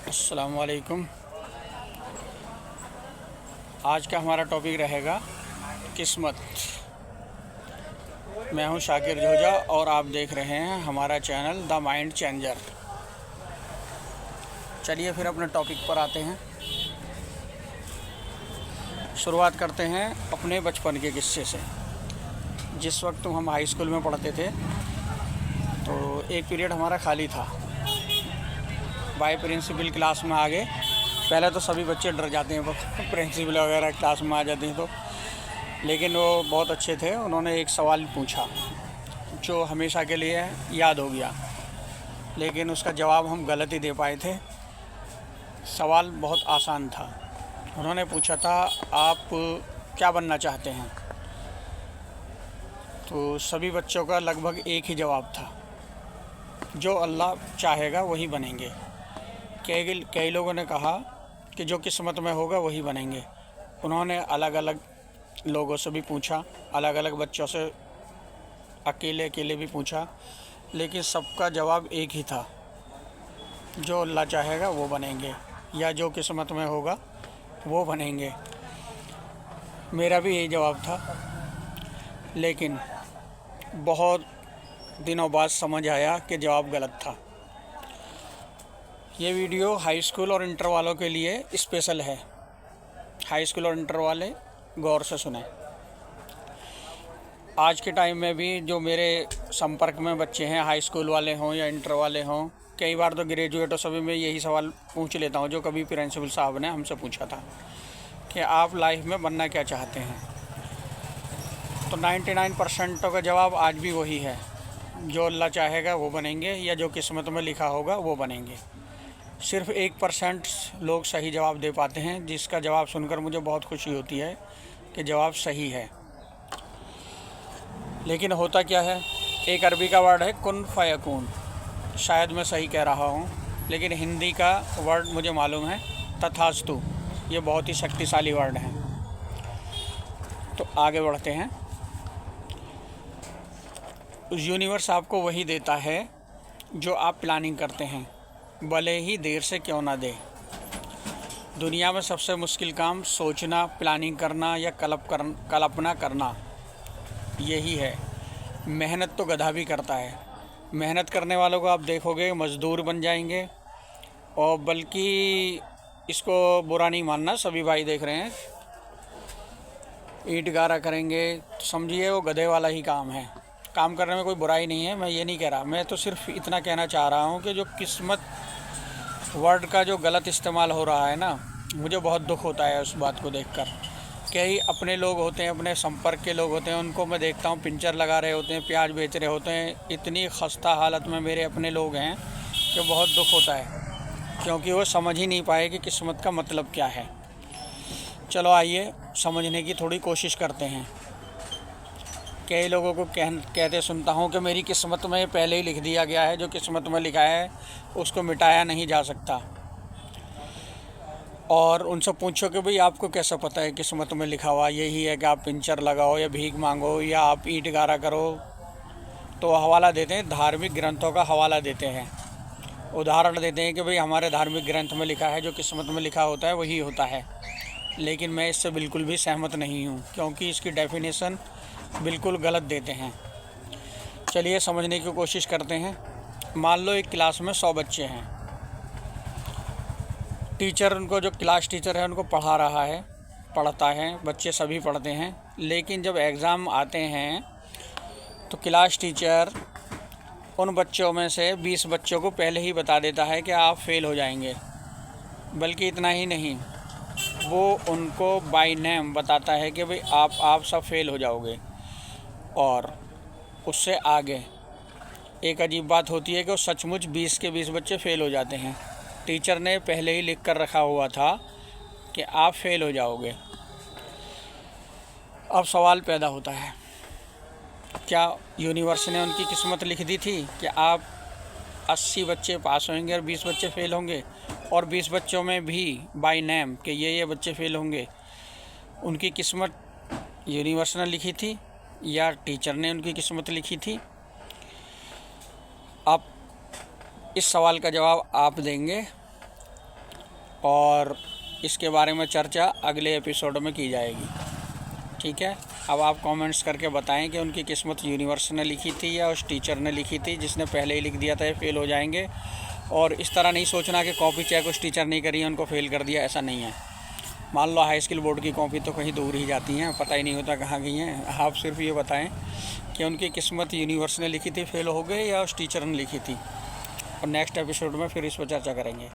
अस्सलाम वालेकुम। आज का हमारा टॉपिक रहेगा किस्मत। मैं हूं शाकिर जोजा और आप देख रहे हैं हमारा चैनल द माइंड चेंजर। चलिए फिर अपने टॉपिक पर आते हैं। शुरुआत करते हैं अपने बचपन के किस्से से। जिस वक्त हम हाई स्कूल में पढ़ते थे तो एक पीरियड हमारा खाली था। बाय प्रिंसिपल क्लास में आ गए। पहले तो सभी बच्चे डर जाते हैं प्रिंसिपल वगैरह क्लास में आ जाते हैं तो, लेकिन वो बहुत अच्छे थे। उन्होंने एक सवाल पूछा जो हमेशा के लिए याद हो गया, लेकिन उसका जवाब हम गलत ही दे पाए थे। सवाल बहुत आसान था। उन्होंने पूछा था आप क्या बनना चाहते हैं। तो सभी बच्चों का लगभग एक ही जवाब था, जो अल्लाह चाहेगा वही बनेंगे। कई लोगों ने कहा कि जो किस्मत में होगा वही बनेंगे। उन्होंने अलग अलग लोगों से भी पूछा, अलग अलग बच्चों से अकेले अकेले भी पूछा, लेकिन सबका जवाब एक ही था, जो अल्लाह चाहेगा वो बनेंगे, या जो किस्मत में होगा वो बनेंगे। मेरा भी यही जवाब था, लेकिन बहुत दिनों बाद समझ आया कि जवाब गलत था। ये वीडियो हाई स्कूल और इंटर वालों के लिए स्पेशल है। हाई स्कूल और इंटर वाले गौर से सुने। आज के टाइम में भी जो मेरे संपर्क में बच्चे हैं, हाई स्कूल वाले हों या इंटर वाले हों, कई बार तो ग्रेजुएट हो, सभी में यही सवाल पूछ लेता हूँ जो कभी प्रिंसिपल साहब ने हमसे पूछा था कि आप लाइफ में बनना क्या चाहते हैं। तो 99% का जवाब आज भी वही है, जो अल्लाह चाहेगा वो बनेंगे, या जो किस्मत में लिखा होगा वो बनेंगे। सिर्फ 1% लोग सही जवाब दे पाते हैं, जिसका जवाब सुनकर मुझे बहुत खुशी होती है कि जवाब सही है। लेकिन होता क्या है, एक अरबी का वर्ड है कुन फयकून, शायद मैं सही कह रहा हूँ, लेकिन हिंदी का वर्ड मुझे मालूम है तथास्तु। ये बहुत ही शक्तिशाली वर्ड है। तो आगे बढ़ते हैं। यूनिवर्स आपको वही देता है जो आप प्लानिंग करते हैं, भले ही देर से क्यों ना दे। दुनिया में सबसे मुश्किल काम सोचना, प्लानिंग करना या कल्पना करना यही है। मेहनत तो गधा भी करता है। मेहनत करने वालों को आप देखोगे मज़दूर बन जाएंगे, और बल्कि इसको बुरा नहीं मानना, सभी भाई देख रहे हैं ईंट गारा करेंगे, तो समझिए वो गधे वाला ही काम है। काम करने में कोई बुराई नहीं है, मैं ये नहीं कह रहा। मैं तो सिर्फ इतना कहना चाह रहा हूँ कि जो किस्मत वर्ड का जो गलत इस्तेमाल हो रहा है ना, मुझे बहुत दुख होता है उस बात को देखकर। कई अपने लोग होते हैं, अपने संपर्क के लोग होते हैं, उनको मैं देखता हूँ पिंचर लगा रहे होते हैं, प्याज बेच रहे होते हैं। इतनी खस्ता हालत में मेरे अपने लोग हैं कि बहुत दुख होता है, क्योंकि वो समझ ही नहीं पाए कि किस्मत का मतलब क्या है। चलो आइए समझने की थोड़ी कोशिश करते हैं। कई लोगों को कहते सुनता हूँ कि मेरी किस्मत में पहले ही लिख दिया गया है, जो किस्मत में लिखा है उसको मिटाया नहीं जा सकता। और उनसे पूछो कि भाई आपको कैसा पता है किस्मत में लिखा हुआ यही है कि आप पिंचर लगाओ या भीख मांगो या आप ईंट गारा करो, तो हवाला देते हैं, धार्मिक ग्रंथों का हवाला देते हैं, उदाहरण देते हैं कि भाई हमारे धार्मिक ग्रंथ में लिखा है जो किस्मत में लिखा होता है वही होता है। लेकिन मैं इससे बिल्कुल भी सहमत नहीं हूँ, क्योंकि इसकी डेफिनेशन बिल्कुल गलत देते हैं। चलिए समझने की कोशिश करते हैं। मान लो एक क्लास में 100 बच्चे हैं। टीचर, उनको जो क्लास टीचर है उनको पढ़ा रहा है, पढ़ता है, बच्चे सभी पढ़ते हैं। लेकिन जब एग्ज़ाम आते हैं तो क्लास टीचर उन बच्चों में से 20 बच्चों को पहले ही बता देता है कि आप फेल हो जाएंगे। बल्कि इतना ही नहीं, वो उनको बाय नेम बताता है कि भाई आप सब फेल हो जाओगे। और उससे आगे एक अजीब बात होती है कि वो सचमुच 20 के 20 बच्चे फेल हो जाते हैं। टीचर ने पहले ही लिख कर रखा हुआ था कि आप फेल हो जाओगे। अब सवाल पैदा होता है, क्या यूनिवर्स ने उनकी किस्मत लिख दी थी कि आप 80 बच्चे पास होंगे और 20 बच्चे फेल होंगे, और 20 बच्चों में भी बाय नेम कि ये बच्चे फेल होंगे? उनकी किस्मत यूनिवर्स ने लिखी थी या टीचर ने उनकी किस्मत लिखी थी? अब इस सवाल का जवाब आप देंगे और इसके बारे में चर्चा अगले एपिसोड में की जाएगी। ठीक है, अब आप कमेंट्स करके बताएं कि उनकी किस्मत यूनिवर्स ने लिखी थी या उस टीचर ने लिखी थी जिसने पहले ही लिख दिया था ये फेल हो जाएंगे। और इस तरह नहीं सोचना कि कॉपी चेक उस टीचर नहीं करी है उनको फेल कर दिया, ऐसा नहीं है। मान लो हाई स्कूल बोर्ड की कॉपी तो कहीं दूर ही जाती हैं, पता ही नहीं होता कहाँ गई हैं। आप सिर्फ ये बताएं कि उनकी किस्मत यूनिवर्स ने लिखी थी फेल हो गए या उस टीचर ने लिखी थी। और नेक्स्ट एपिसोड में फिर इस पर चर्चा करेंगे।